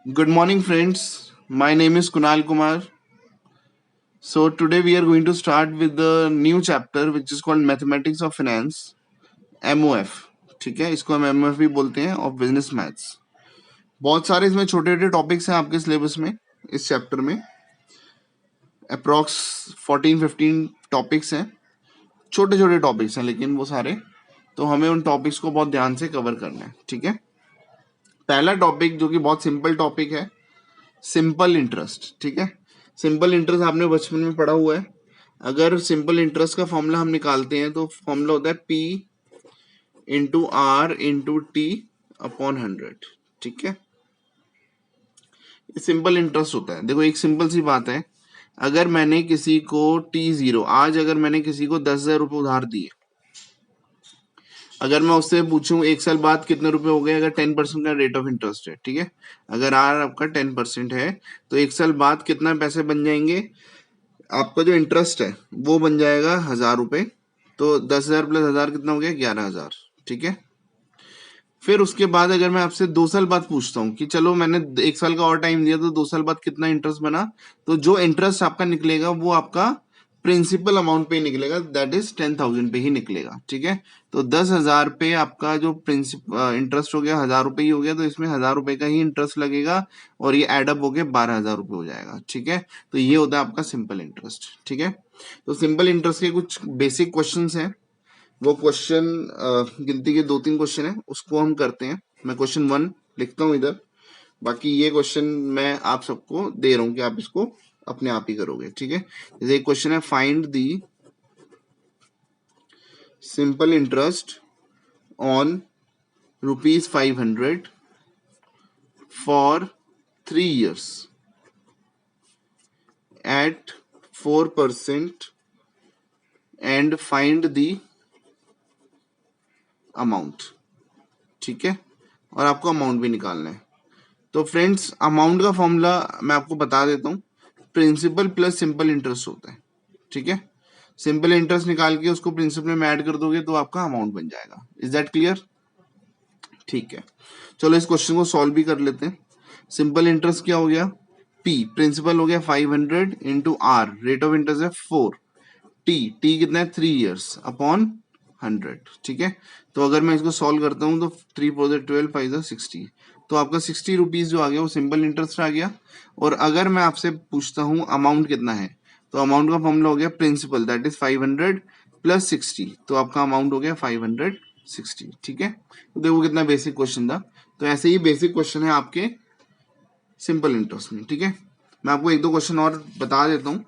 Good morning, friends. My name is Kunal Kumar. So, today we are going to start with the new chapter which is called Mathematics of Finance, MOF. ठीक है, इसको हम MOF भी बोलते हैं और business maths. बहुत सारे इसमें छोटे छोटे टॉपिक्स हैं आपके सिलेबस में. इस चैप्टर में अप्रॉक्स 14-15 टॉपिक्स हैं. छोटे छोटे टॉपिक्स हैं लेकिन वो सारे, तो हमें उन टॉपिक्स को बहुत ध्यान से कवर करना है. ठीक है, पहला टॉपिक जो कि बहुत सिंपल टॉपिक है, सिंपल इंटरेस्ट. ठीक है, सिंपल इंटरेस्ट आपने बचपन में पढ़ा हुआ है. अगर सिंपल इंटरेस्ट का फॉर्मूला हम निकालते हैं तो फॉर्मूला होता है P into R into T upon 100. ठीक है, ये सिंपल इंटरेस्ट होता है. देखो, एक सिंपल सी बात है. अगर मैंने किसी को T0 आज अगर मैंने किसी को 10,000 रुपये उधार दिए, अगर मैं उससे पूछूं एक साल बाद कितने रुपए हो गए, अगर 10% का रेट ऑफ इंटरेस्ट है, ठीक है, अगर आर आपका 10% है तो एक साल बाद कितना पैसे बन जाएंगे, आपका जो इंटरेस्ट है वो बन जाएगा 1,000 रुपए. तो 10,000 प्लस 1,000 कितना हो गया, 11,000. ठीक है, फिर उसके बाद अगर मैं आपसे 2 साल बाद पूछता हूँ कि चलो मैंने एक साल का और टाइम दिया तो 2 साल बाद कितना इंटरेस्ट बना, तो जो इंटरेस्ट आपका निकलेगा वो आपका प्रिंसिपल अमाउंट पे ही निकलेगा, दैट इज 10,000 पे ही निकलेगा. ठीक है, तो 10,000 पे आपका जो प्रिंसिपल इंटरेस्ट हो गया 1,000 रुपए ही हो गया, तो इसमें 1,000 रुपए का ही इंटरेस्ट लगेगा और ये एडअप होके 12,000 रुपए हो जाएगा. ठीक है, तो ये होता है आपका सिंपल इंटरेस्ट. ठीक है, तो सिंपल इंटरेस्ट के कुछ बेसिक क्वेश्चन हैं. वो क्वेश्चन गिनती के 2-3 क्वेश्चन है, उसको हम करते हैं. मैं क्वेश्चन 1 लिखता हूँ इधर, बाकी ये क्वेश्चन मैं आप सबको दे रहा हूँ कि आप इसको अपने आप ही करोगे. ठीक है, जैसे एक क्वेश्चन है, find the simple interest on ₹500 for 3 years at 4% and find the amount. ठीक है, और आपको अमाउंट भी निकालना है. तो फ्रेंड्स, अमाउंट का फॉर्मूला मैं आपको बता देता हूँ, प्रिंसिपल प्लस सिंपल इंटरेस्ट होता है. ठीक है, सिंपल इंटरेस्ट निकाल के उसको प्रिंसिपल में ऐड कर दोगे तो आपका अमाउंट बन जाएगा. Is that clear? ठीक है, चलो इस क्वेश्चन को सॉल्व भी कर लेते हैं. सिंपल इंटरेस्ट क्या हो गया, P प्रिंसिपल हो गया 500 into R rate of interest है 4, टी कितना है 3 years अपॉन 100. ठीक है, तो अगर मैं इसको सॉल्व करता हूँ तो 3 4 12 5 60, तो आपका 60 रुपीज जो आ गया वो सिंपल इंटरेस्ट आ गया. और अगर मैं आपसे पूछता हूँ अमाउंट कितना है, तो अमाउंट का फॉर्मूला हो गया प्रिंसिपल दैट इज 500 प्लस 60, तो आपका अमाउंट हो गया 560. ठीक है, तो देखो कितना बेसिक क्वेश्चन था. तो ऐसे ही बेसिक क्वेश्चन है आपके सिंपल इंटरेस्ट में. ठीक है, मैं आपको एक दो क्वेश्चन और बता देता हूँ,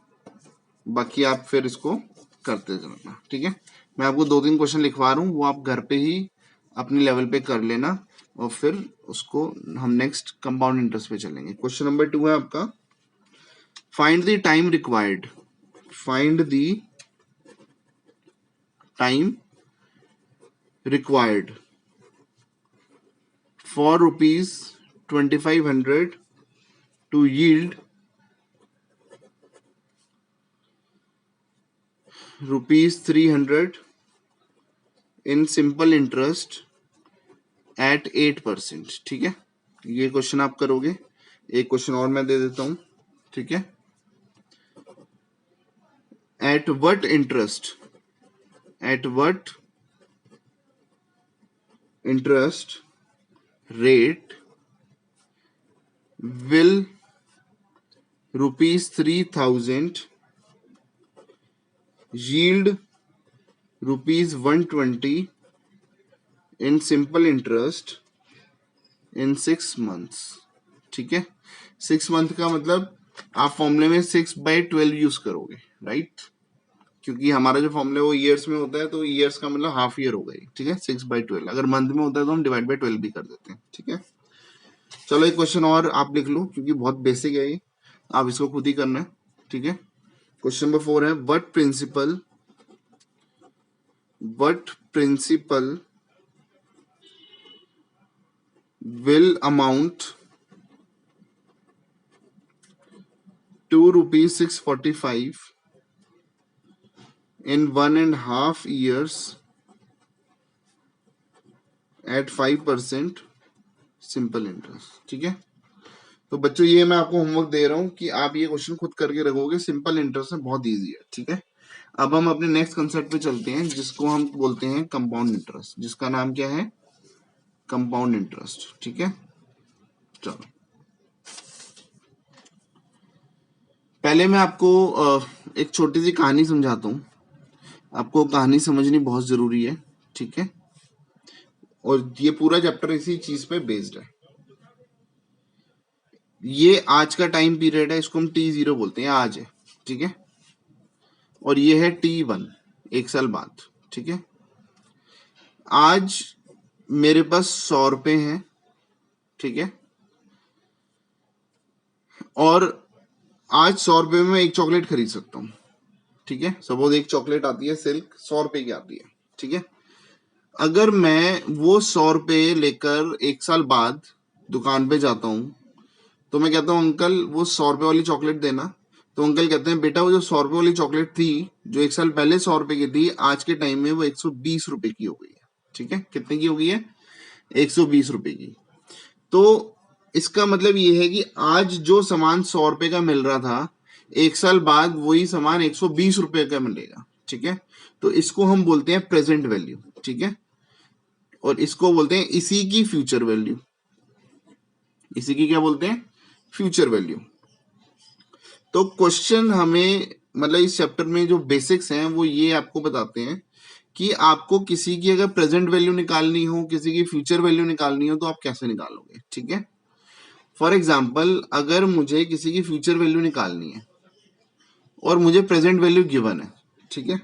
बाकी आप फिर इसको करते चलना. ठीक है, मैं आपको 2-3 क्वेश्चन लिखवा रहा हूँ, वो आप घर पे ही अपने लेवल पे कर लेना और फिर उसको हम नेक्स्ट कंपाउंड इंटरेस्ट पे चलेंगे. क्वेश्चन नंबर 2 है आपका, find the time required, find the time required for ₹2,500 to yield ₹300 in simple interest at 8%. ठीक है, ये क्वेश्चन आप करोगे. एक क्वेश्चन और मैं दे देता हूं. ठीक है, at what interest rate will ₹3,000 yield ₹120 in simple interest in 6 months. ठीक है, 6 मंथ का मतलब आप फॉर्मूले में 6/12 यूज करोगे, राइट? क्योंकि हमारा जो फॉर्मूला है वो ईयर्स में होता है, तो ईयर्स का मतलब हाफ ईयर हो गई. ठीक है, 6/12. अगर मंथ में होता है तो हम डिवाइड बाय 12 भी कर देते हैं. ठीक है, चलो एक क्वेश्चन और आप लिख लो क्योंकि बहुत बेसिक है ये, आप इसको खुद ही करना है. ठीक है, क्वेश्चन नंबर 4 है, what principal will amount to ₹645 in 1.5 years at 5% simple interest. ठीक है, तो बच्चों ये मैं आपको होमवर्क दे रहा हूँ कि आप ये क्वेश्चन खुद करके रखोगे, सिंपल इंटरेस्ट है, बहुत ईजी है, ठीक है। अब हम अपने नेक्स्ट कंसेप्ट पे चलते हैं जिसको हम बोलते हैं कंपाउंड इंटरेस्ट, जिसका नाम क्या है, कंपाउंड इंटरेस्ट, ठीक है। चलो पहले मैं आपको एक छोटी सी कहानी समझाता हूँ। आपको कहानी समझनी बहुत जरूरी है, ठीक है। और ये पूरा चैप्टर इसी चीज पे बेस्ड है। ये आज का टाइम पीरियड है, इसको हम T0 बोलते हैं, आज है, ठीक है। और ये है T1, 1 साल बाद, ठीक है। आज मेरे पास 100 रुपए हैं, ठीक है। और आज 100 रुपए में मैं एक चॉकलेट खरीद सकता हूँ, ठीक है। सपोज एक चॉकलेट आती है सिल्क, 100 रुपए की आती है, ठीक है। अगर मैं वो 100 रुपए लेकर 1 साल बाद दुकान पे जाता हूँ, तो मैं कहता हूँ अंकल वो 100 रुपए वाली चॉकलेट देना। तो अंकल कहते हैं बेटा वो जो 100 रुपए वाली चॉकलेट थी, जो 1 साल पहले 100 रुपए की थी, आज के टाइम में वो 120 रुपए की हो गई है, ठीक है। कितने की हो गई है, 120 रुपए की। तो इसका मतलब ये है कि आज जो सामान 100 रुपए का मिल रहा था, 1 साल बाद वही सामान 120 रुपए का मिलेगा, ठीक है। तो इसको हम बोलते हैं प्रेजेंट वैल्यू, ठीक है। और इसको बोलते हैं इसी की फ्यूचर वैल्यू। इसी की क्या बोलते हैं, फ्यूचर वैल्यू। तो क्वेश्चन हमें मतलब इस चैप्टर में जो बेसिक्स हैं वो ये आपको बताते हैं कि आपको किसी की अगर प्रेजेंट वैल्यू निकालनी हो, किसी की फ्यूचर वैल्यू निकालनी हो, तो आप कैसे निकालोगे, ठीक है। फॉर एग्जाम्पल अगर मुझे किसी की फ्यूचर वैल्यू निकालनी है और मुझे प्रेजेंट वैल्यू गिवन है, ठीक है।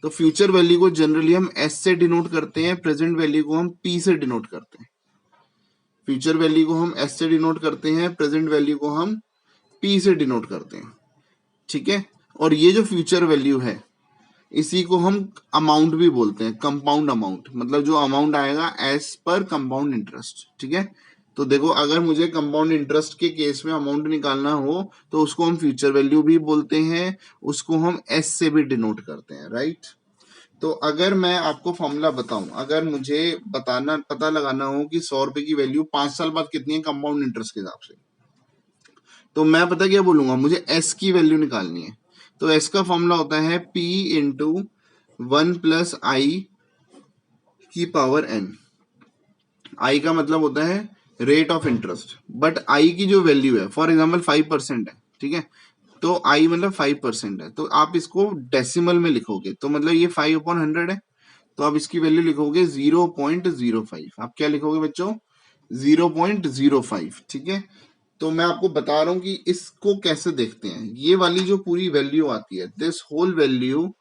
तो फ्यूचर वैल्यू को जनरली हम एस से डिनोट करते हैं, प्रेजेंट वैल्यू को हम पी से डिनोट करते हैं। फ्यूचर वैल्यू को हम एस से डिनोट करते हैं, प्रेजेंट वैल्यू को हम पी से डिनोट करते हैं, ठीक है। और ये जो फ्यूचर वैल्यू है इसी को हम अमाउंट भी बोलते हैं, कंपाउंड अमाउंट, मतलब जो अमाउंट आएगा एज पर कंपाउंड इंटरेस्ट, ठीक है। तो देखो अगर मुझे कंपाउंड इंटरेस्ट के केस में अमाउंट निकालना हो तो उसको हम फ्यूचर वैल्यू भी बोलते हैं, उसको हम एस से भी डिनोट करते हैं, राइट। तो अगर मैं आपको फॉर्मूला बताऊं, अगर मुझे पता लगाना हो कि 100 रुपए की वैल्यू 5 साल बाद कितनी है कंपाउंड इंटरेस्ट के हिसाब से, तो मैं पता क्या बोलूंगा, मुझे एस की वैल्यू निकालनी है। तो एस का फॉर्मूला होता है P इंटू 1+i की पावर n। आई का मतलब होता है rate of interest, but I की जो वैल्यू है फॉर एग्जाम्पल 5% है, ठीक है। तो आई मतलब 5% है, तो आप इसको डेसिमल में लिखोगे, तो मतलब ये 5/100 है। तो आप इसकी वैल्यू लिखोगे 0.05। आप क्या लिखोगे बच्चों, 0.05, ठीक है। तो मैं आपको बता रहा हूं कि इसको कैसे देखते हैं। ये वाली जो पूरी वैल्यू आती है, this whole value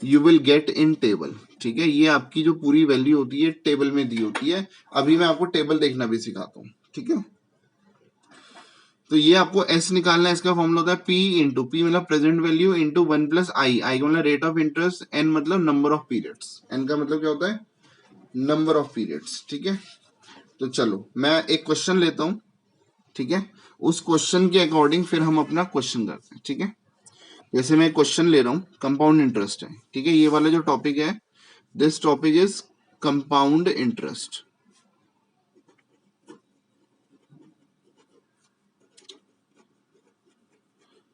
you will get in table, ठीक है। ये आपकी जो पूरी वैल्यू होती है टेबल में दी होती है। अभी मैं आपको टेबल देखना भी सिखाता हूँ, ठीक है। तो ये आपको एस निकालना है, इसका फॉर्मूला होता है पी इंटू, पी मतलब प्रेजेंट वैल्यू इंटू 1+i। आई का मतलब रेट ऑफ इंटरेस्ट, एन मतलब नंबर ऑफ पीरियड्स, एन का मतलब क्या होता है, नंबर ऑफ पीरियड्स, ठीक है। तो चलो मैं एक क्वेश्चन लेता हूं, ठीक है। उस क्वेश्चन के अकॉर्डिंग फिर हम अपना क्वेश्चन करते हैं, ठीक है। जैसे मैं क्वेश्चन ले रहा हूँ, कंपाउंड इंटरेस्ट है, ठीक है। ये वाला जो टॉपिक है, this topic is compound interest.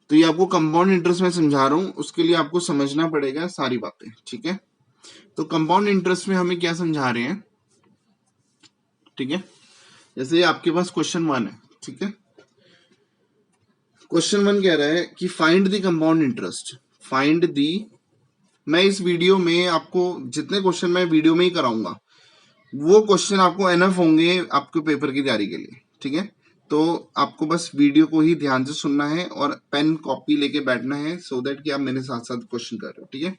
तो ये आपको कंपाउंड इंटरेस्ट में समझा रहा हूं, उसके लिए आपको समझना पड़ेगा सारी बातें, ठीक है। तो कंपाउंड इंटरेस्ट में हमें क्या समझा रहे हैं, ठीक है। जैसे आपके पास क्वेश्चन 1 है, ठीक है। क्वेश्चन 1 कह रहा है कि find the compound interest, find the. मैं इस वीडियो में आपको जितने क्वेश्चन मैं वीडियो में ही कराऊंगा, वो क्वेश्चन आपको एनफ होंगे आपके पेपर की तैयारी के लिए, ठीक है। तो आपको बस वीडियो को ही ध्यान से सुनना है और पेन कॉपी लेके बैठना है, सो दैट कि आप मेरे साथ साथ क्वेश्चन कर रहे हो, ठीक है।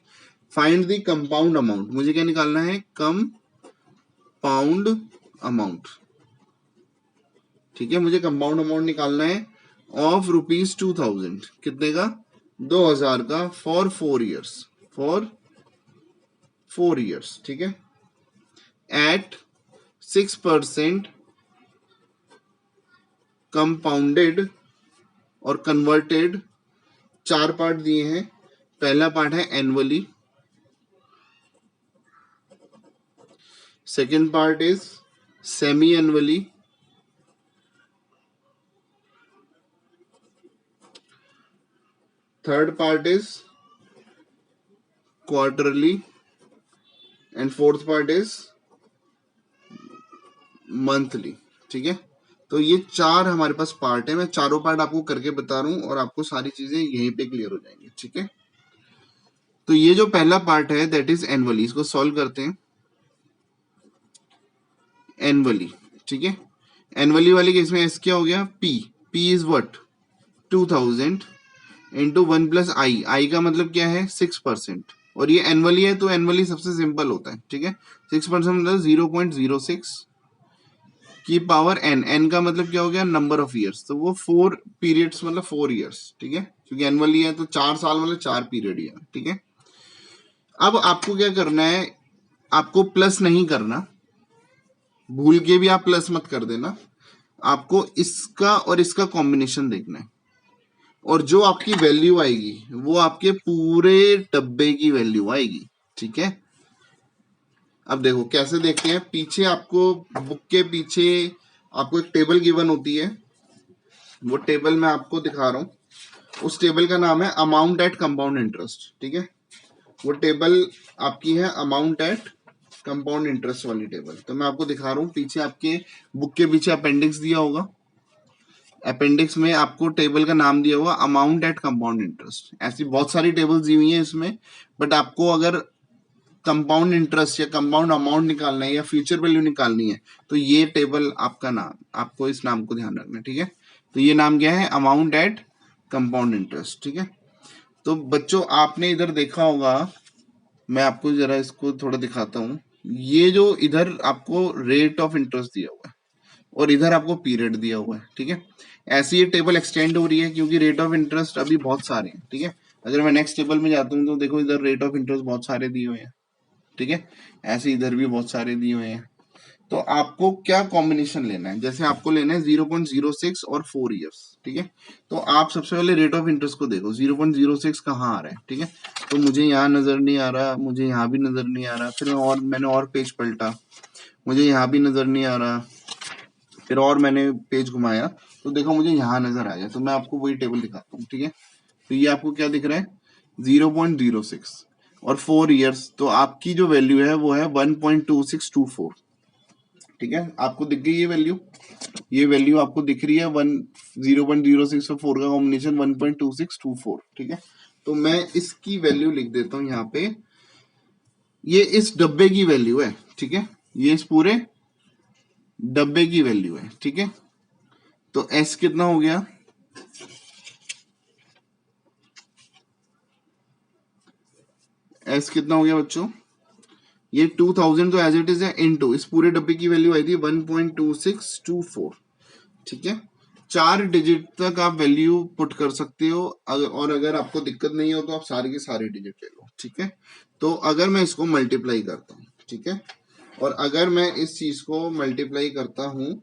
फाइंड द कंपाउंड अमाउंट, मुझे क्या निकालना है, कंपाउंड अमाउंट, ठीक है। मुझे कंपाउंड अमाउंट निकालना है ऑफ ₹2000, कितने का, 2000 का, फॉर 4 ईयर्स, फॉर 4 ईयर्स, ठीक है। एट 6% कंपाउंडेड और कन्वर्टेड। 4 पार्ट दिए हैं, पहला पार्ट है annually, second part is semi annually, third part is quarterly and fourth part is monthly. ठीक है, तो ये चार हमारे पास पार्ट है, मैं चारों पार्ट आपको करके बता रहा हूं और आपको सारी चीजें यहीं पे क्लियर हो जाएंगी। ठीक है, तो ये जो पहला पार्ट है दैट इज एनुअली, इसको सॉल्व करते हैं एनुअली। ठीक है, एनुअली वाली केस में एस क्या हो गया, पी इज व्हाट 2000 इंटू 1 + आई का मतलब क्या है 6%, और ये एनुअली है तो एनुअली सबसे सिंपल होता है। ठीक है, 6% मतलब 0.06 की पावर एन का मतलब क्या हो गया नंबर ऑफ ईयर्स, तो वो 4 पीरियड्स मतलब 4 ईयर्स। ठीक है, क्योंकि एनुअली है तो 4 साल मतलब 4 पीरियड ही है। ठीक है, अब आपको क्या करना है, आपको प्लस नहीं करना, भूल के भी आप प्लस मत कर देना, आपको इसका और इसका कॉम्बिनेशन देखना है, और जो आपकी वैल्यू आएगी वो आपके पूरे डब्बे की वैल्यू आएगी। ठीक है, अब देखो कैसे देखते हैं, पीछे आपको बुक के पीछे आपको एक टेबल गिवन होती है, वो टेबल मैं आपको दिखा रहा हूँ, उस टेबल का नाम है अमाउंट एट कंपाउंड इंटरेस्ट। ठीक है, वो टेबल आपकी है अमाउंट एट कंपाउंड इंटरेस्ट वाली टेबल, तो मैं आपको दिखा रहा हूँ, पीछे आपके बुक के पीछे अपेंडिक्स दिया होगा, अपेंडिक्स में आपको टेबल का नाम दिया हुआ अमाउंट एट कंपाउंड इंटरेस्ट। ऐसी बहुत सारी टेबल्स दी हुई है इसमें, बट आपको अगर कंपाउंड इंटरेस्ट या कंपाउंड अमाउंट निकालना है या फ्यूचर वैल्यू निकालनी है तो ये टेबल आपका नाम, आपको इस नाम को ध्यान रखना है। ठीक है, तो ये नाम क्या है, अमाउंट एट कंपाउंड इंटरेस्ट। ठीक है, तो बच्चों आपने इधर देखा होगा, मैं आपको जरा इसको थोड़ा दिखाता हूँ, ये जो इधर आपको रेट ऑफ इंटरेस्ट दिया हुआ है और इधर आपको पीरियड दिया हुआ है। ठीक है, ऐसी ये टेबल एक्सटेंड हो रही है क्योंकि रेट ऑफ इंटरेस्ट अभी बहुत सारे हैं। ठीक है, अगर मैं नेक्स्ट टेबल में जाता हूँ तो देखो इधर रेट ऑफ इंटरेस्ट बहुत सारे दिए हुए हैं। ठीक है, ऐसे इधर भी बहुत सारे दिए हुए हैं, तो आपको क्या कॉम्बिनेशन लेना है, जैसे आपको लेना है 0.06 और 4 इयर्स। ठीक है, तो आप सबसे पहले रेट ऑफ इंटरेस्ट को देखो, 0.06 कहाँ आ रहा है। ठीक है, तो मुझे यहाँ नजर नहीं आ रहा, मुझे यहाँ भी नजर नहीं आ रहा, फिर मैंने और पेज पलटा, मुझे यहाँ भी नजर नहीं आ रहा, फिर और मैंने पेज घुमाया तो देखो मुझे यहाँ नजर आ गया, तो मैं आपको वही टेबल दिखाता हूँ। ठीक है, तो ये आपको क्या दिख रहा है 0.06 और 4 इयर्स, तो आपकी जो वैल्यू है वो है 1.2624। ठीक है, आपको दिख गई ये वैल्यू आपको दिख रही है 0.06 और 4 का कॉम्बिनेशन 1.2624। ठीक है, तो मैं इसकी वैल्यू लिख देता हूँ यहाँ पे, ये इस डब्बे की वैल्यू है। ठीक है, ये इस पूरे डब्बे की वैल्यू है। ठीक है, तो एस कितना हो गया, एस कितना हो गया बच्चों, ये 2000 तो एज इट इज है, इनटू इस पूरे डब्बे की वैल्यू आई थी 1.2624। ठीक है, 4 डिजिट तक आप वैल्यू पुट कर सकते हो, और अगर आपको दिक्कत नहीं हो तो आप सारे के सारे डिजिट ले लो। ठीक है, तो अगर मैं इसको मल्टीप्लाई करता हूँ, ठीक है, और अगर मैं इस चीज को मल्टीप्लाई करता हूँ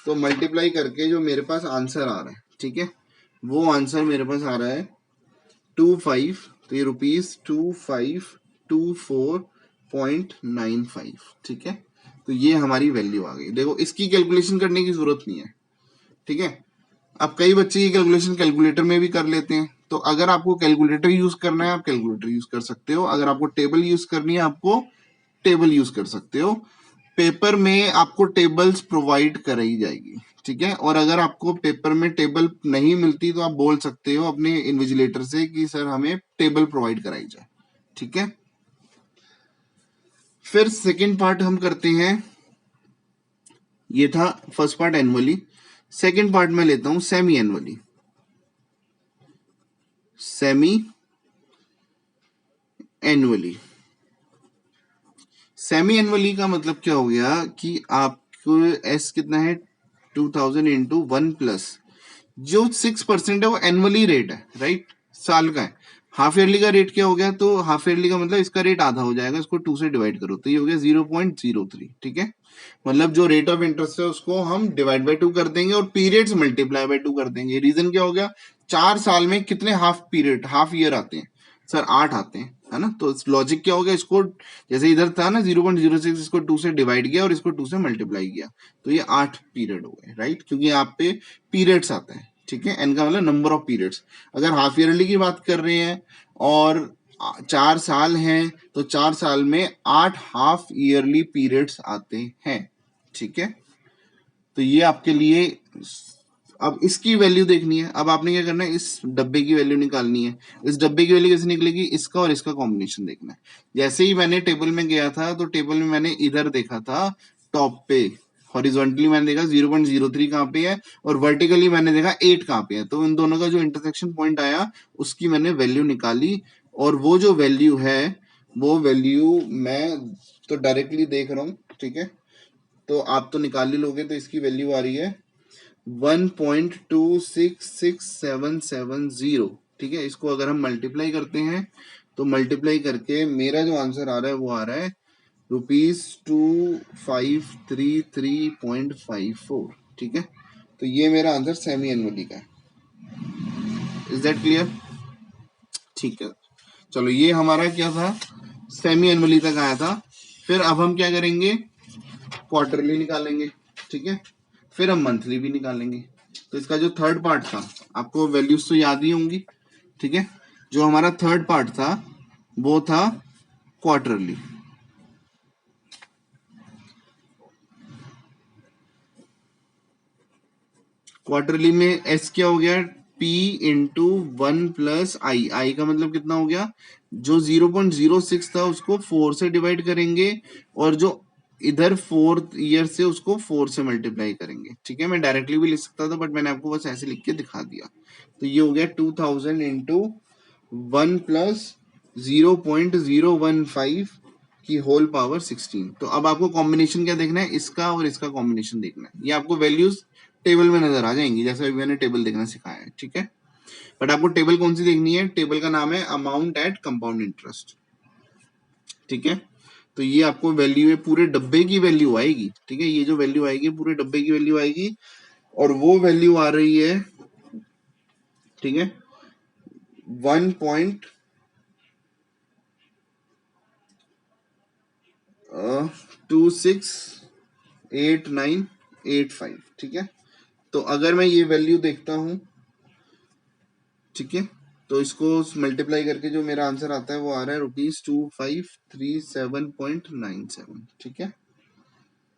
तो मल्टीप्लाई करके जो मेरे पास आंसर आ रहा है, ठीक है, वो आंसर मेरे पास आ रहा है 25, तो ये ₹2524.95। ठीक है, तो ये हमारी वैल्यू आ गई। देखो इसकी कैलकुलेशन करने की जरूरत नहीं है। ठीक है, अब कई बच्चे ये कैलकुलेशन कैलकुलेटर में भी कर लेते हैं, तो अगर आपको कैलकुलेटर यूज करना है आप कैलकुलेटर यूज कर सकते हो, अगर आपको टेबल यूज करनी है आपको टेबल यूज कर सकते हो। पेपर में आपको टेबल्स प्रोवाइड कराई जाएगी। ठीक है, और अगर आपको पेपर में टेबल नहीं मिलती तो आप बोल सकते हो अपने इन्विजिलेटर से कि सर हमें टेबल प्रोवाइड कराई जाए। ठीक है, फिर सेकेंड पार्ट हम करते हैं, ये था first part annually, second part में लेता हूं semi annually. Semi annually, semi annually का मतलब क्या हो गया कि आपको एस कितना है 2000 इंटू 1+ जो 6% है वो एनुअली रेट है, राइट, साल का है। हाफ ईयरली का रेट क्या हो गया, तो हाफ ईयरली का मतलब इसका रेट आधा हो जाएगा, इसको 2 से डिवाइड करो तो ये हो गया 0.03। ठीक है, मतलब जो रेट ऑफ इंटरेस्ट है उसको हम डिवाइड बाय 2 कर देंगे और पीरियड्स मल्टीप्लाई बाय 2 कर देंगे। रीजन क्या हो गया, 4 साल में कितने हाफ पीरियड हाफ ईयर आते हैं सर, 8 आते हैं, है ना, तो लॉजिक क्या हो गया, इसको जैसे इधर था ना 0.06, इसको 2 से डिवाइड किया और इसको 2 से मल्टीप्लाई किया तो ये 8 पीरियड हो गए, राइट, क्योंकि यहाँ पे पीरियड्स आते हैं। ठीक है, एन का मतलब नंबर ऑफ पीरियड्स। अगर हाफ ईयरली की बात कर रहे हैं और 4 साल हैं तो 4 साल में 8 हाफ ईयरली पीरियड्स आते हैं। ठीक है, तो ये आपके लिए। अब इसकी वैल्यू देखनी है। अब आपने क्या करना है, इस डब्बे की वैल्यू निकालनी है। इस डब्बे की वैल्यू कैसे निकलेगी, इसका और इसका कॉम्बिनेशन देखना है। जैसे ही मैंने टेबल में गया था तो टेबल में मैंने इधर देखा था टॉप पे, हॉरिजॉन्टली मैंने देखा 0.03 कहाँ पे है और वर्टिकली मैंने देखा 8 कहाँ पे है। तो इन दोनों का जो इंटरसेक्शन पॉइंट आया उसकी मैंने वैल्यू निकाली और वो जो वैल्यू है वो वैल्यू मैं तो डायरेक्टली देख रहा हूँ। ठीक है, तो आप तो निकाल ही लोगे। तो इसकी वैल्यू आ रही है 1.266770। ठीक है, इसको अगर हम मल्टीप्लाई करते हैं तो मल्टीप्लाई करके मेरा जो आंसर आ रहा है वो आ रहा है ₹2533.54। ठीक है, तो ये मेरा आंसर सेमी एनुअली का है। Is that clear? ठीक है, चलो ये हमारा क्या था, सेमी एनुअली तक आया था। फिर अब हम क्या करेंगे, क्वार्टरली निकालेंगे। ठीक है, फिर हम मंथली भी निकालेंगे। तो इसका जो थर्ड पार्ट था, आपको वैल्यूज तो याद ही होंगी। ठीक है, जो हमारा थर्ड पार्ट था वो था क्वार्टरली। क्वार्टरली में एस क्या हो गया, P इंटू 1 + I का मतलब कितना हो गया, जो 0.06 था उसको 4 से डिवाइड करेंगे और जो इधर 4th ईयर से उसको 4 से मल्टीप्लाई करेंगे। ठीक है, मैं डायरेक्टली भी लिख सकता था बट मैंने आपको बस ऐसे लिख के दिखा दिया। तो ये हो गया 2000 इंटू 1 + 0.015 की होल पावर 16। तो अब आपको कॉम्बिनेशन क्या देखना है, इसका और इसका कॉम्बिनेशन देखना है। ये आपको वैल्यूज टेबल में नजर आ जाएंगी जैसे अभी मैंने टेबल देखना सिखाया है। ठीक है, बट आपको टेबल कौन सी देखनी है, टेबल का नाम है अमाउंट एट कंपाउंड इंटरेस्ट। ठीक है, तो ये आपको वैल्यू है, पूरे डब्बे की वैल्यू आएगी। ठीक है, ये जो वैल्यू आएगी पूरे डब्बे की वैल्यू आएगी और वो वैल्यू आ रही है, ठीक है, 1.268985। ठीक है, तो अगर मैं ये वैल्यू देखता हूं, ठीक है, तो इसको मल्टीप्लाई करके जो मेरा आंसर आता है वो आ रहा है ₹2537.97। ठीक है,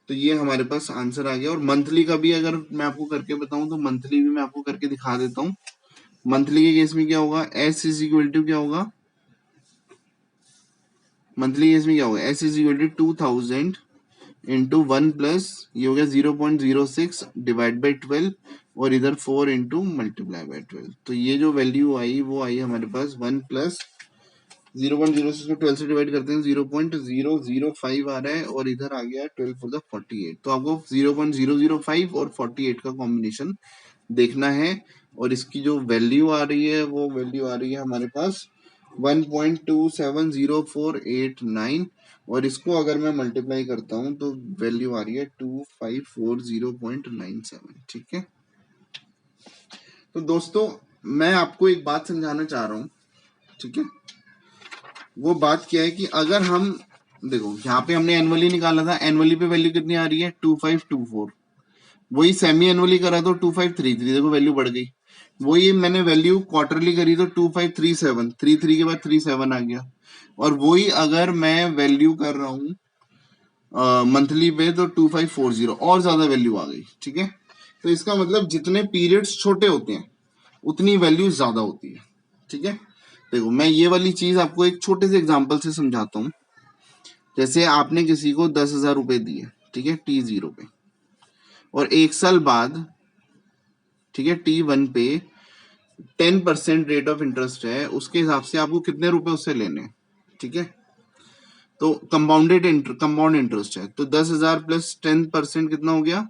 तो ये हमारे पास आंसर आ गया। और मंथली का भी अगर मैं आपको करके बताऊं तो मंथली भी मैं आपको करके दिखा देता हूँ। मंथली के केस में क्या होगा, एस इज इक्वल टू क्या होगा, मंथली केस में क्या होगा, S is equal to 2000 into 1 plus ये हो गया 0.06 डिवाइड बाई 12 और इधर 4 इंटू मल्टीप्लाई बाई 12। तो ये जो वैल्यू आई वो आई हमारे पास 1 प्लस 0.06 को 12 से डिवाइड करते हैं 0.005 आ रहा है और इधर आ गया 12 for the 48। तो आपको 0.005 और 48 का कॉम्बिनेशन देखना है और इसकी जो वैल्यू आ रही है वो वैल्यू आ रही है हमारे पास 1.270489 और इसको अगर मैं मल्टीप्लाई करता हूं तो वैल्यू आ रही है 2540.97। ठीक है, तो दोस्तों मैं आपको एक बात समझाना चाह रहा हूं। ठीक है, वो बात क्या है कि अगर हम देखो यहाँ पे हमने एनुअली निकाला था, एनुअली पे वैल्यू कितनी आ रही है 2524। वही सेमी एनुअली करा तो 2533, देखो वैल्यू बढ़ गई। वही मैंने वैल्यू क्वार्टरली करी तो 2537, 33 के बाद 37 आ गया। और वही अगर मैं वैल्यू कर रहा हूँ मंथली पे तो 2540 और ज्यादा वैल्यू आ गई। ठीक है, तो इसका मतलब जितने पीरियड्स छोटे होते हैं उतनी वैल्यू ज्यादा होती है। ठीक है, देखो मैं ये वाली चीज आपको एक छोटे से एग्जांपल से समझाता हूँ। जैसे आपने किसी को 10,000 रुपए दिए, ठीक है, T0 पे, और 1 साल बाद, ठीक है, T1 पे 10% रेट ऑफ इंटरेस्ट है, उसके हिसाब से आपको कितने रुपए उससे लेने हैं। ठीक है, तो कंपाउंड इंटरेस्ट है तो 10,000 प्लस 10% कितना हो गया,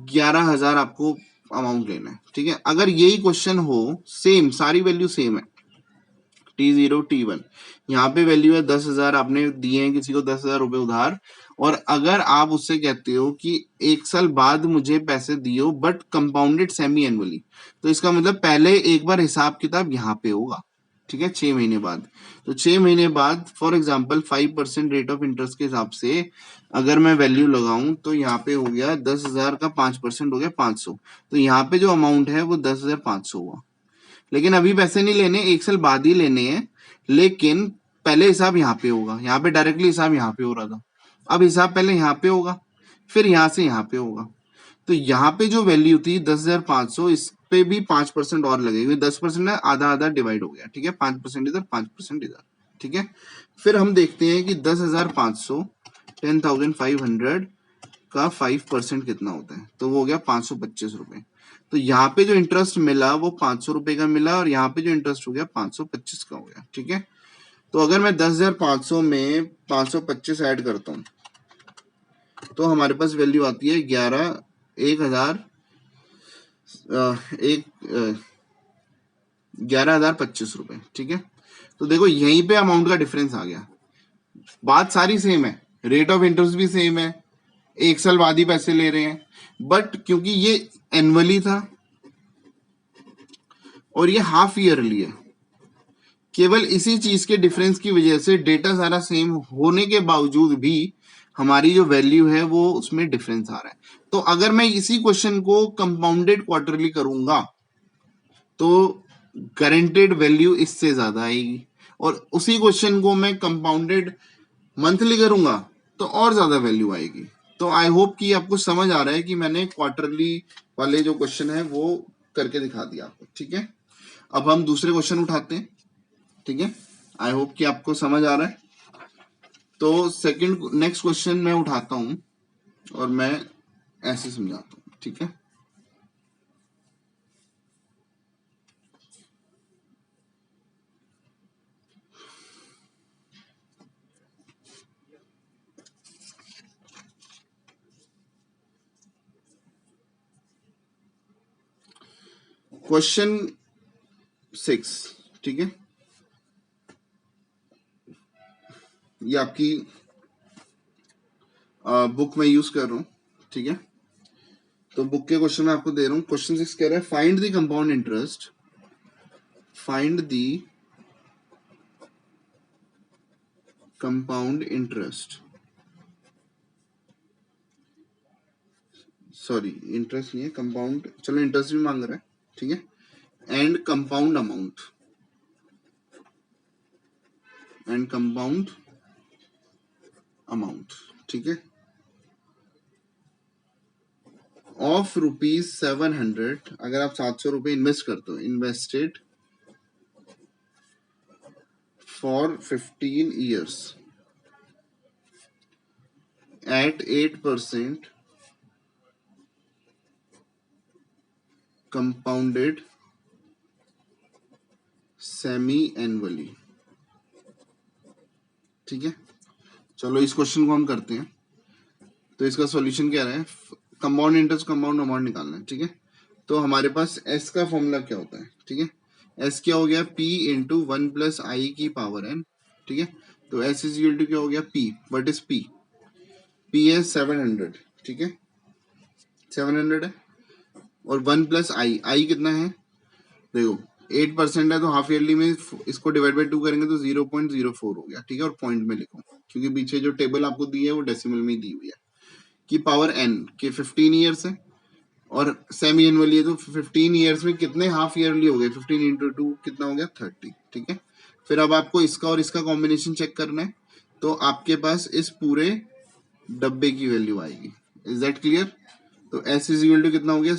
11,000 आपको अमाउंट लेना है। ठीक है, अगर यही क्वेश्चन हो, सेम सारी वैल्यू सेम है, T0 T1, यहाँ पे वैल्यू है 10,000, आपने दिए हैं किसी को 10,000 रुपए उधार, और अगर आप उससे कहते हो कि 1 साल बाद मुझे पैसे दियो बट कंपाउंडेड सेमी एनुअली, तो इसका मतलब पहले एक बार हिसाब किताब यहाँ पे होगा। ठीक है, 6 महीने बाद। तो 6 महीने बाद for example 5% rate of interest के हिसाब से अगर मैं वैल्यू लगाऊं तो यहाँ पे हो गया 10,000 का 5% हो गया 500। तो यहाँ पे जो अमाउंट है वो 10,500 हुआ। लेकिन अभी पैसे नहीं लेने, 1 साल बाद ही लेने हैं। लेकिन पहले हिसाब यहाँ पे होगा, यहाँ पे डायरेक्टली हिसाब यहाँ पे हो रहा था, अब हिसाब पहले यहाँ पे होगा, फिर यहाँ से यहाँ पे होगा। तो यहाँ पे जो वैल्यू थी 10,500, इस पे भी 5% और लगेगी। 10% है, आधा आधा डिवाइड हो गया। ठीक है, 5% इधर 5% इधर। ठीक है, फिर हम देखते हैं कि 10,500 10,500 का 5% कितना होता है। तो वो हो गया 525 रुपए। तो यहाँ पे जो इंटरेस्ट मिला वो 500 रुपए का मिला, और यहाँ पे जो इंटरेस्ट हो गया 525 का हो गया। ठीक है, तो अगर मैं 10,500 में 525 ऐड करता हूँ तो हमारे पास वैल्यू आती है 11,025 रुपए। ठीक है, तो देखो यहीं पे अमाउंट का डिफरेंस आ गया। बात सारी सेम है, रेट ऑफ इंटरेस्ट भी सेम है, 1 साल बाद ही पैसे ले रहे हैं, बट क्योंकि ये एनुअली था और ये हाफ ईयरली है, केवल इसी चीज के डिफरेंस की वजह से डेटा सारा सेम होने के बावजूद भी हमारी जो वैल्यू है वो उसमें डिफरेंस आ रहा है। तो अगर मैं इसी क्वेश्चन को कंपाउंडेड क्वार्टरली करूंगा तो गारंटेड वैल्यू इससे ज्यादा आएगी, और उसी क्वेश्चन को मैं कंपाउंडेड मंथली करूंगा तो और ज्यादा वैल्यू आएगी। तो आई होप कि आपको समझ आ रहा है कि मैंने क्वार्टरली वाले जो क्वेश्चन है वो करके दिखा दिया आपको। ठीक है, अब हम दूसरे क्वेश्चन उठाते हैं। ठीक है, आई होप कि आपको समझ आ रहा है। तो सेकंड नेक्स्ट क्वेश्चन मैं उठाता हूं और मैं ऐसे समझाता हूं। ठीक है, क्वेश्चन 6। ठीक है, ये आपकी बुक में यूज कर रहा हूं। ठीक है, तो बुक के क्वेश्चन मैं आपको दे रहा हूं। क्वेश्चन 6 कह रहा है find the compound interest, find the compound interest, sorry interest नहीं है, कंपाउंड, चलो इंटरेस्ट भी मांग रहा है। ठीक है, and compound amount, and compound amount. ठीक है, ऑफ ₹700, अगर आप 700 रुपए इन्वेस्ट करते हो, invested for 15 years at 8% compounded semi annually. ठीक है, चलो इस क्वेश्चन को हम करते हैं। तो इसका सॉल्यूशन क्या है, कंपाउंड इंटरेस्ट कंपाउंड अमाउंट निकालना है। ठीक है, तो हमारे पास एस का फॉर्मूला क्या होता है। ठीक है, एस क्या हो गया, पी इंटू 1 + i⁴n। ठीक है, तो एस इज इक्वल टू क्या हो गया, P. What is P, P है 700। ठीक है, 700 है, और 1 + आई कितना है, देखो 8% है, तो हाफ ईयरली में इसको डिवाइड बाई 2 करेंगे तो 0.04 हो गया। ठीक है, और पॉइंट में लिखो क्योंकि पीछे जो टेबल आपको दी है वो डेसिमल में दी हुई है। कि पावर n के 15 ईयर्स है और सेमी एनुअली है, तो 15 ईयर्स में कितने हाफ ईयरली हो गए, 15 इंटू 2 कितना हो गया, 30। ठीक है, फिर अब आपको इसका और इसका कॉम्बिनेशन चेक करना है, तो आपके पास इस पूरे डब्बे की वैल्यू आएगी। Is that clear. तो एस इज इक्वल टू कितना हो गया,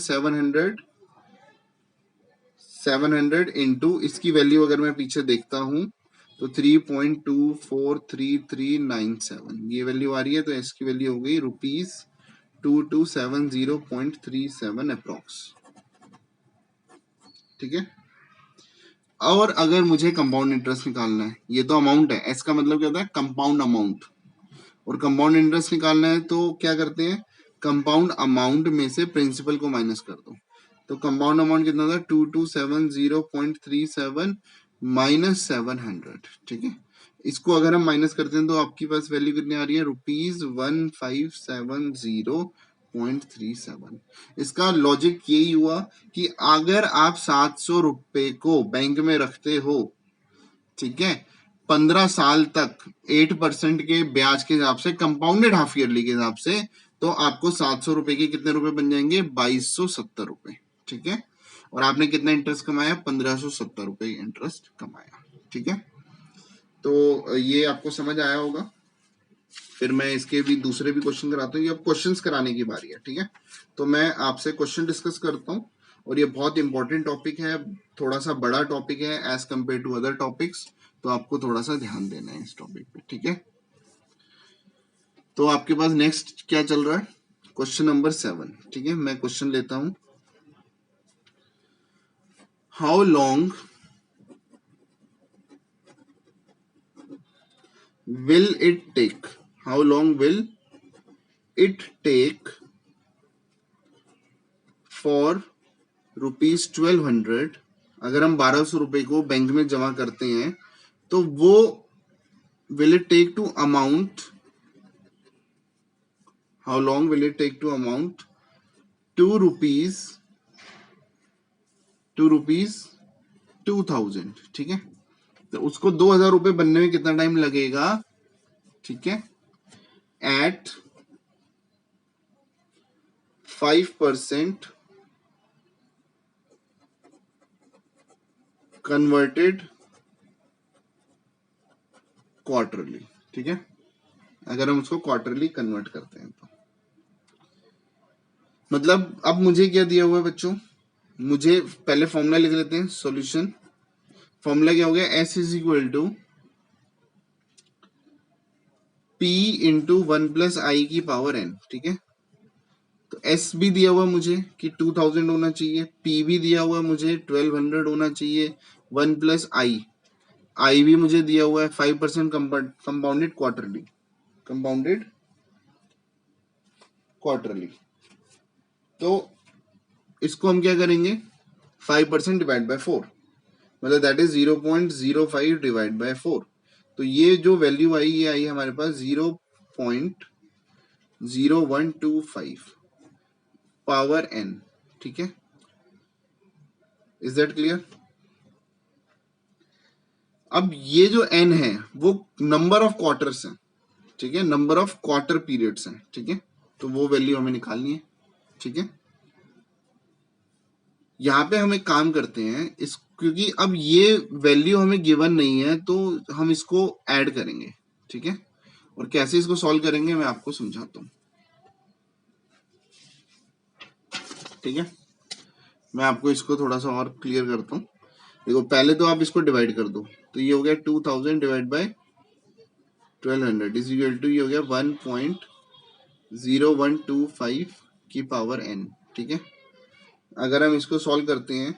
700 इंटू इसकी वैल्यू अगर मैं पीछे देखता हूं तो 3.243397 ये वैल्यू आ रही है। तो एस की वैल्यू हो गई ₹2270.37 अप्रोक्स। ठीक है, और अगर मुझे कंपाउंड इंटरेस्ट निकालना है, ये तो अमाउंट है, एस का मतलब क्या होता है, कंपाउंड अमाउंट, और कंपाउंड इंटरेस्ट निकालना है तो क्या करते हैं, कंपाउंड अमाउंट में से प्रिंसिपल को माइनस कर दो। तो कंपाउंड अमाउंट कितना था, 2270.37 माइनस 700। ठीक है, इसको अगर हम माइनस करते हैं तो आपके पास वैल्यू कितनी आ रही है, ₹1570.37। इसका लॉजिक यही हुआ कि अगर आप 700 रुपए को बैंक में रखते हो ठीक है। 15 साल तक 8% के ब्याज के हिसाब से, कंपाउंडेड हाफ ईयरली के हिसाब से, तो आपको 700 रुपए के कितने रुपए बन जाएंगे? 2270 रुपए। ठीक है। और आपने कितना इंटरेस्ट कमाया? 1570 रुपए इंटरेस्ट कमाया। ठीक है। तो ये आपको समझ आया होगा। फिर मैं इसके भी दूसरे भी क्वेश्चन कराता हूँ। ये अब क्वेश्चंस कराने की बारी है। ठीक है। तो मैं आपसे क्वेश्चन डिस्कस करता हूँ, और ये बहुत इंपॉर्टेंट टॉपिक है, थोड़ा सा बड़ा टॉपिक है as compare to other topics, तो आपको थोड़ा सा ध्यान देना है इस टॉपिक पे। ठीक है। तो आपके पास नेक्स्ट क्या चल रहा है? Question number 7। ठीक है, मैं क्वेश्चन लेता हूं। How long will it take, how long will it take for ₹1200, अगर हम 1200 रुपए को बैंक में जमा करते हैं, तो वो will it take to amount, how long will it take to amount to rupees 2000। ठीक है। तो उसको 2000 रुपए बनने में कितना टाइम लगेगा? ठीक है। At 5% converted quarterly. ठीक है। अगर हम उसको क्वार्टरली कन्वर्ट करते हैं तो मतलब, अब मुझे क्या दिया हुआ है बच्चों? मुझे पहले फॉर्मूला लिख लेते हैं। सॉल्यूशन फॉर्मूला क्या हो गया? S is equal to P into 1 + I की पावर n। ठीक है। तो S भी दिया हुआ मुझे कि 2000 होना चाहिए, P भी दिया हुआ मुझे 1200 होना चाहिए, 1 + I भी मुझे दिया हुआ है 5% कंपाउंडेड क्वार्टरली, कंपाउंडेड क्वार्टरली। तो इसको हम क्या करेंगे? 5% डिवाइड बाय 4, मतलब दैट इज 0.05 डिवाइड बाय 4। तो ये जो वैल्यू आई, ये आई हमारे पास 0.0125 पावर n। ठीक है। Is that clear? अब ये जो n है वो नंबर ऑफ क्वार्टर्स है। ठीक है, नंबर ऑफ क्वार्टर पीरियड्स हैं। ठीक है। तो वो वैल्यू हमें निकालनी है। ठीक है। यहाँ पे हम एक काम करते हैं, इस क्योंकि अब ये वैल्यू हमें गिवन नहीं है, तो हम इसको ऐड करेंगे। ठीक है। और कैसे इसको सॉल्व करेंगे मैं आपको समझाता हूँ। ठीक है। मैं आपको इसको थोड़ा सा और क्लियर करता हूँ। देखो, पहले तो आप इसको डिवाइड कर दो, तो ये हो गया 2000 divide by 1200 is equal to, ये हो गया 1.0125 की पावर n। ठीक है। अगर हम इसको सॉल्व करते हैं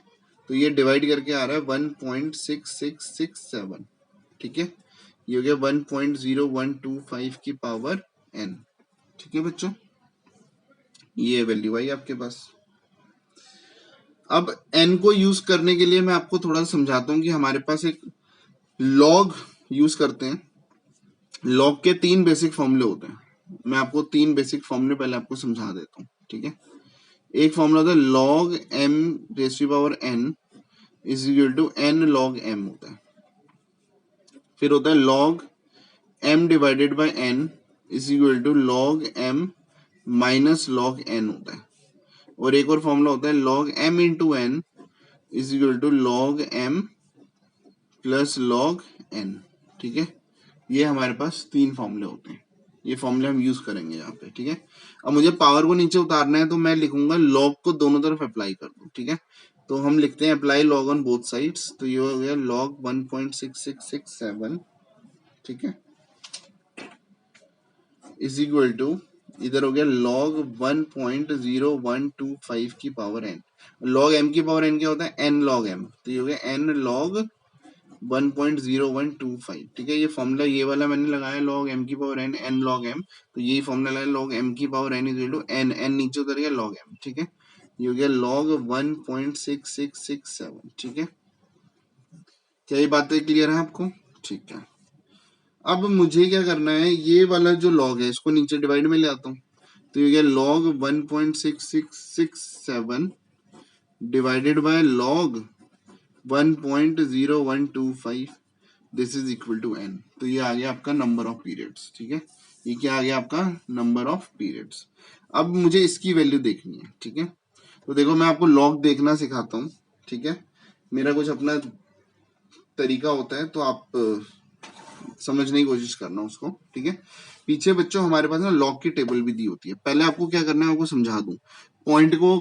तो ये डिवाइड करके आ रहा है 1.6667। ठीक है। ये हो गया 1.0125 की पावर n। ठीक है बच्चों, ये वैल्यू आई आपके पास। अब n को यूज करने के लिए मैं आपको थोड़ा समझाता हूँ कि हमारे पास एक लॉग यूज करते हैं। लॉग के 3 बेसिक फॉर्मूले होते हैं। मैं आपको 3 बेसिक फॉर्मूले पहले आपको समझा देता हूँ। ठीक है। एक फॉर्मूला होता है log m raise to power n is equal to n log m होता है। फिर होता है log m divided by n is equal to log m minus log n होता है। और एक और फॉर्मूला होता है log m into n is equal to log m plus log n। ठीक है। ये हमारे पास 3 फॉर्मूले होते हैं। ये फॉर्मूले हम यूज करेंगे यहाँ पे। ठीक है। अब मुझे पावर को नीचे उतारना है, तो मैं लिखूंगा लॉग को दोनों तरफ अप्लाई कर दो। ठीक है। तो हम लिखते हैं apply log on both sides, तो ये हो गया log 1.6667। ठीक है। इज इक्वल टू, इधर हो गया log 1.0125 की पावर n। log m की पावर n क्या होता है? n log m। तो ये हो गया n log 1.0125। ठीक है। ये फॉर्मूला ये वाला मैंने लगाया log m की power n, n log m। तो यही फॉर्मूला लगाया log m की power n is equal to n, n नीचे उतर गया log m। ठीक है। ये हो गया log 1.6667। ठीक है। क्या ये बातें क्लियर है आपको? ठीक है। अब मुझे क्या करना है, ये वाला जो log है इसको नीचे डिवाइड में ले आता हूँ। तो ये गया log 1.6667 divided by log 1.0125। This is equal to n। तो ये आ गया आपका नंबर ऑफ पीरियड्स, ठीक है। ये क्या आ गया आपका नंबर ऑफ पीरियड्स। अब मुझे इसकी वैल्यू देखनी है, ठीक है। तो देखो मैं आपको लॉग देखना सिखाता हूँ, ठीक है। मेरा कुछ अपना तरीका होता है, तो आप समझने की कोशिश करना उसको, ठीक है। पीछे बच्चों हमारे पास ना लॉग की टेबल भी दी होती है। पहले आपको क्या करना है, आपको समझा दूं। पॉइंट को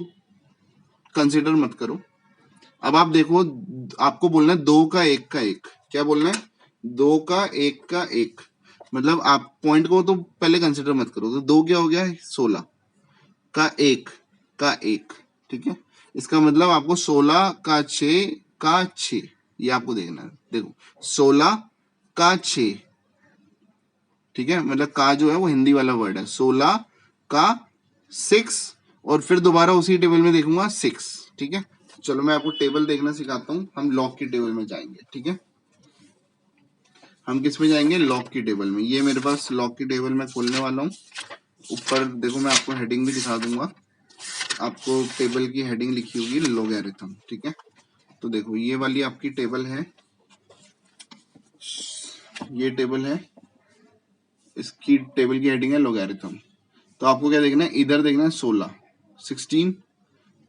कंसिडर मत करो। अब आप देखो, आपको बोलना है दो का एक का एक। क्या बोलना है? दो का एक। मतलब आप पॉइंट को तो पहले कंसिडर मत करो। तो दो क्या हो गया? 16 का एक, ठीक है। इसका मतलब आपको 16 का 6 ये आपको देखना है। देखो 16 का 6, ठीक है। मतलब का जो है वो हिंदी वाला वर्ड है। 16 का 6 और फिर दोबारा उसी टेबल में देखूंगा 6, ठीक है। चलो मैं आपको टेबल देखना सिखाता हूँ। हम लॉग की टेबल में जाएंगे, ठीक है। हम किस में जाएंगे? लॉग की टेबल में। ये मेरे पास लॉग की टेबल में खोलने वाला हूँ। ऊपर देखो मैं आपको हेडिंग भी दिखा दूंगा। आपको टेबल की हेडिंग लिखी होगी लॉगरिथम, ठीक है। तो देखो ये वाली आपकी टेबल है, ये टेबल है, इसकी टेबल की हेडिंग है लॉगरिथम। तो आपको क्या देखना है? इधर देखना है 16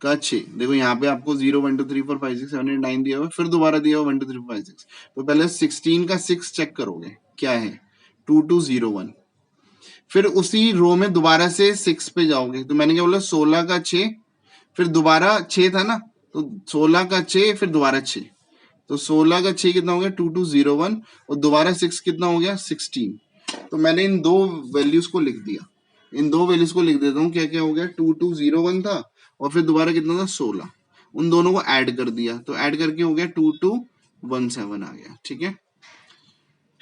का 6। देखो यहाँ पे आपको 0 1 2 3 4 5 6 7 8 9 दिया हुआ, फिर दोबारा दिया हुआ 1 2 3 4 5 6। तो पहले 16 का 6 चेक करोगे, क्या है? 2 2 0 1। फिर उसी रो में दोबारा से 6 पे जाओगे। तो मैंने क्या बोला? 16 का 6, फिर दोबारा 6 था ना, तो 16 का 6 फिर दोबारा 6। तो 16 का 6 कितना हो गया? 2 2 0 1। और दोबारा 6 कितना हो गया? 16। तो मैंने इन दो वैल्यूज को लिख दिया। इन दो वैल्यूज को लिख देता हूँ। क्या क्या हो गया? 2 2 0 1 था और फिर दोबारा कितना था? 16। उन दोनों को ऐड कर दिया, तो ऐड करके हो गया 2 2 1 7 आ गया, ठीक है।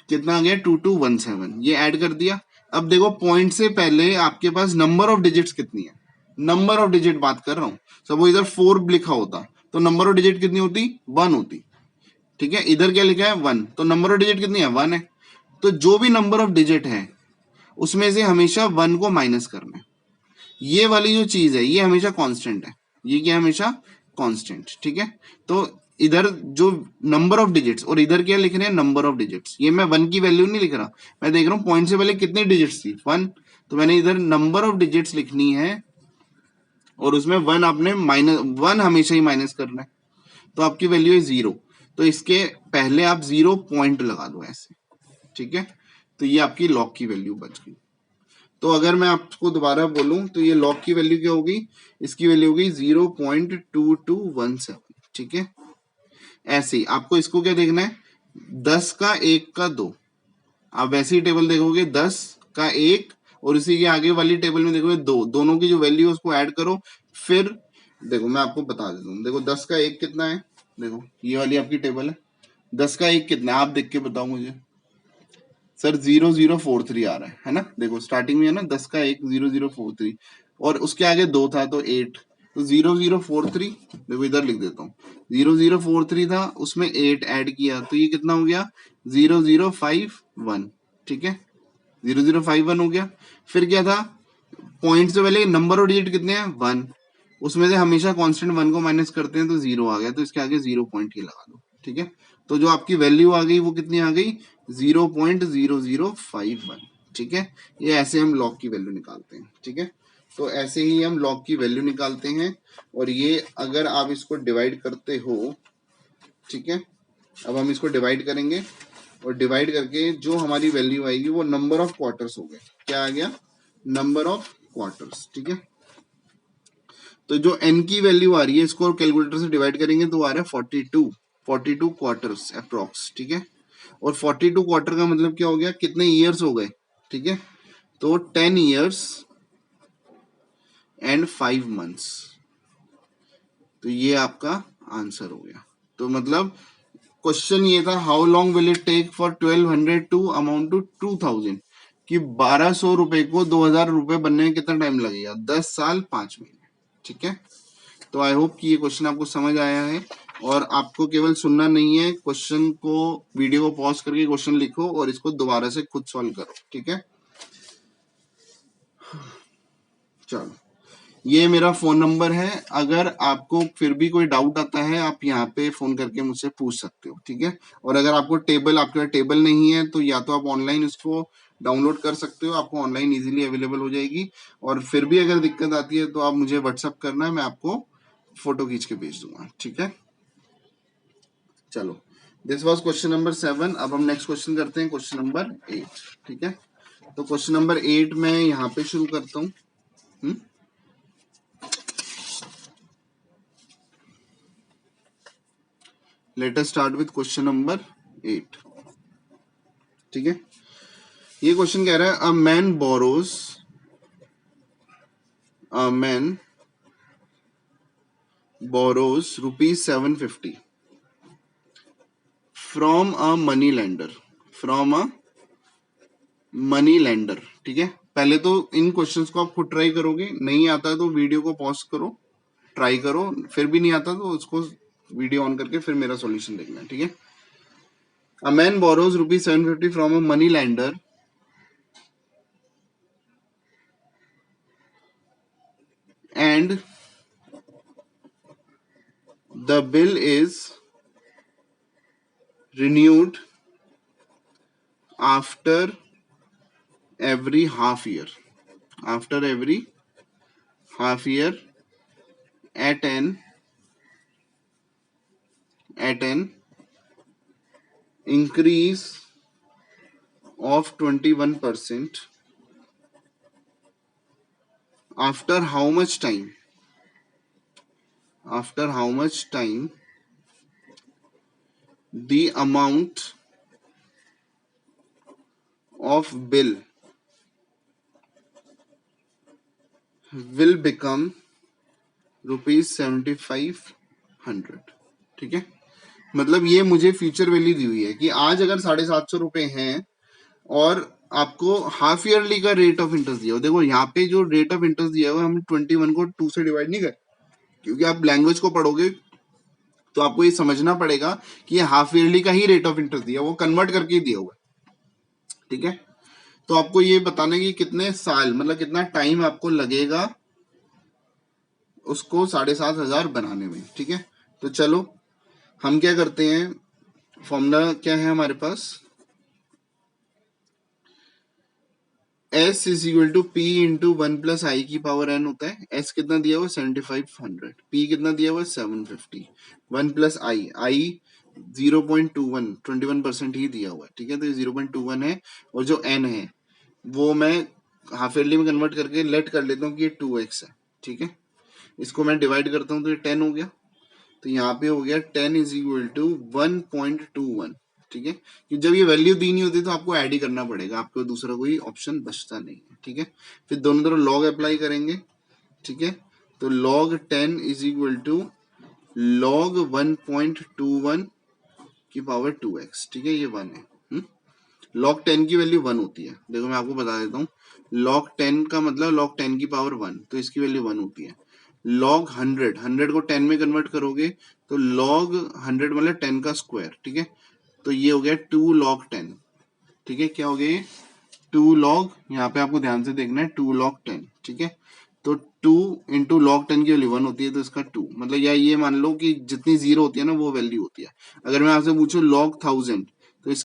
कितना आ गया? 2 2 1 7। ये ऐड कर दिया। अब देखो पॉइंट से पहले आपके पास नंबर ऑफ डिजिट्स कितनी है? नंबर ऑफ डिजिट बात कर रहा हूँ। सब इधर 4 लिखा होता तो नंबर ऑफ डिजिट कितनी होती? 1 होती, ठीक है। इधर क्या लिखा है? 1। तो नंबर ऑफ डिजिट कितनी है? 1 है। तो जो भी नंबर ऑफ डिजिट है उसमें से हमेशा 1 को माइनस करना है। ये वाली जो चीज है ये हमेशा कांस्टेंट है। ये क्या? हमेशा कांस्टेंट, ठीक है। तो इधर जो नंबर ऑफ डिजिट्स और इधर क्या लिख रहे हैं? Number of digits. ये मैं 1 की वैल्यू नहीं लिख रहा, मैं देख रहा हूँ पॉइंट से पहले कितनी डिजिट्स थी? 1। तो मैंने इधर नंबर ऑफ डिजिट्स लिखनी है और उसमें 1 आपने माइनस 1 हमेशा ही माइनस करना है। तो आपकी वैल्यू है 0। तो इसके पहले आप 0 पॉइंट लगा दो ऐसे, ठीक है। तो ये आपकी लॉग की वैल्यू बच गई। तो अगर मैं आपको दोबारा बोलूं तो ये लॉग की वैल्यू क्या होगी? इसकी वैल्यू होगी 0.2217, ठीक है। ऐसे ही आपको इसको क्या देखना है? 10 का 1 का 2। आप वैसे ही टेबल देखोगे 10 का 1 और इसी के आगे वाली टेबल में देखोगे 2। दोनों की जो वैल्यू है उसको ऐड करो। फिर देखो मैं आपको बता देता हूँ। देखो 10 का 1 कितना है? देखो ये वाली आपकी टेबल है। 10 का 1 कितना है? आप देख के बताओ मुझे। सर 0043 आ रहा है ना। देखो स्टार्टिंग में है ना 10 का 1 0043 और उसके आगे 2 था तो 8। तो 0043 देखो इधर लिख देता हूँ। 0043 था, उसमें 8 ऐड किया तो ये कितना हो गया? 0051, ठीक है। 0051 हो गया। फिर क्या था? पॉइंट से पहले नंबर और डिजिट कितने हैं? 1। उसमें से हमेशा कांस्टेंट 1 को माइनस करते हैं तो 0 आ गया। तो इसके आगे 0 पॉइंट ही लगा दो, ठीक है। तो जो आपकी वैल्यू आ गई वो कितनी आ गई? 0.0051, ठीक है। ये ऐसे हम लॉग की वैल्यू निकालते हैं, ठीक है। तो ऐसे ही हम लॉग की वैल्यू निकालते हैं। और ये अगर आप इसको डिवाइड करते हो, ठीक है। अब हम इसको डिवाइड करेंगे और डिवाइड करके जो हमारी वैल्यू आएगी वो नंबर ऑफ क्वार्टर्स हो गए। क्या आ गया? नंबर ऑफ क्वार्टर्स, ठीक है। तो जो n की वैल्यू आ रही है इसको कैलकुलेटर से डिवाइड करेंगे तो आ रहा है 42 क्वार्टर्स अप्रोक्स, ठीक है। और 42 क्वार्टर का मतलब क्या हो गया? कितने ईयर्स हो गए, ठीक है। तो 10 ईयर्स एंड 5 मंथ्स। तो ये आपका आंसर हो गया। तो मतलब क्वेश्चन ये था, how long will it take for 1200 to amount to 2000, कि 1200 रुपए को 2000 रुपए बनने में कितना टाइम लगेगा? 10 साल 5 महीने, ठीक है। तो आई होप कि ये क्वेश्चन आपको समझ आया है और आपको केवल सुनना नहीं है, क्वेश्चन को वीडियो को पॉज करके क्वेश्चन लिखो और इसको दोबारा से खुद सॉल्व करो, ठीक है। चलो ये मेरा फोन नंबर है, अगर आपको फिर भी कोई डाउट आता है आप यहाँ पे फोन करके मुझसे पूछ सकते हो, ठीक है। और अगर आपको आपके पास टेबल नहीं है तो या तो आप ऑनलाइन इसको डाउनलोड कर सकते हो, आपको ऑनलाइन इजीली अवेलेबल हो जाएगी। और फिर भी अगर दिक्कत आती है तो आप मुझे व्हाट्सअप करना है, मैं आपको फोटो खींच के भेज दूंगा, ठीक है। चलो, दिस वॉज क्वेश्चन नंबर 7। अब हम नेक्स्ट क्वेश्चन करते हैं, क्वेश्चन नंबर 8, ठीक है। तो क्वेश्चन नंबर 8 मैं यहाँ पे शुरू करता हूँ। Let us start with question number 8, ठीक है। ये क्वेश्चन कह रहा है a man borrows ₹750 from a money lender, ठीक है। पहले तो इन क्वेश्चंस को आप खुद ट्राई करोगे, नहीं आता तो वीडियो को पॉज करो, ट्राई करो, फिर भी नहीं आता तो उसको वीडियो ऑन करके फिर मेरा सॉल्यूशन देखना, ठीक है। A man borrows ₹750 from a money lender and the bill is renewed after every half year at an increase of 21%. After how much time the amount of bill will become ₹7500, ठीक है। मतलब ये मुझे future value दी हुई है कि आज अगर ₹750 हैं और आपको हाफ ईयरली का रेट ऑफ इंटरेस्ट दिया हो। देखो यहाँ पे जो रेट ऑफ इंटरेस्ट दिया हुआ है हमने 21 को 2 से डिवाइड नहीं कर, क्योंकि आप लैंग्वेज को पढ़ोगे तो आपको ये समझना पड़ेगा कि ये हाफ ईयरली का ही रेट ऑफ इंटरेस्ट दिया, वो कन्वर्ट करके ही दिया हुआ है, ठीक है। तो आपको ये बताना है कि कितने साल मतलब कितना टाइम आपको लगेगा उसको 7,500 बनाने में, ठीक है। तो चलो हम क्या करते हैं, फॉर्मूला क्या है हमारे पास, S is equal to P into 1 + i की पावर n होता है। S कितना दिया हुआ 7500, P कितना दिया हुआ 750, 1 + i 0.21 ही दिया हुआ है, ठीक है। तो ये 0.21 है और जो n है वो मैं हाफ ईयरली में कन्वर्ट करके लेट कर लेता हूँ कि ये 2x है, ठीक है। इसको मैं डिवाइड करता हूँ तो ये 10 हो गया, तो यहाँ पे हो गया 10 इज इक्वल टू 1.21, ठीक है। कि जब ये वैल्यू दी नहीं होती तो आपको ऐड ही करना पड़ेगा, आपको दूसरा कोई ऑप्शन बचता नहीं है, ठीक है। फिर दोनों तरफ लॉग अप्लाई करेंगे, ठीक है। तो log 10 is equal to log 1.21 की पावर 2x, ठीक है। ये 1 है। log 10 की वैल्यू 1 होती है। देखो मैं आपको बता देता हूँ, log 10 का मतलब log 10 की पावर 1, तो इसकी वैल्यू 1 होती है। log 100 को 10 में कन्वर्ट करोगे तो log 100 मतलब 10 का स्क्वायर, ठीक है। तो ये हो गया 2 log 10, ठीक है। क्या हो गया ये 2 log, यहाँ पे आपको ध्यान से देखना है 2 log 10, ठीक है। तो 2 इंटू log 10 की वैल्यू 1 होती है, तो इसका 2 मतलब या ये मान लो कि जितनी जीरो होती है ना वो वैल्यू होती है। अगर मैं आपसे पूछूं log 1000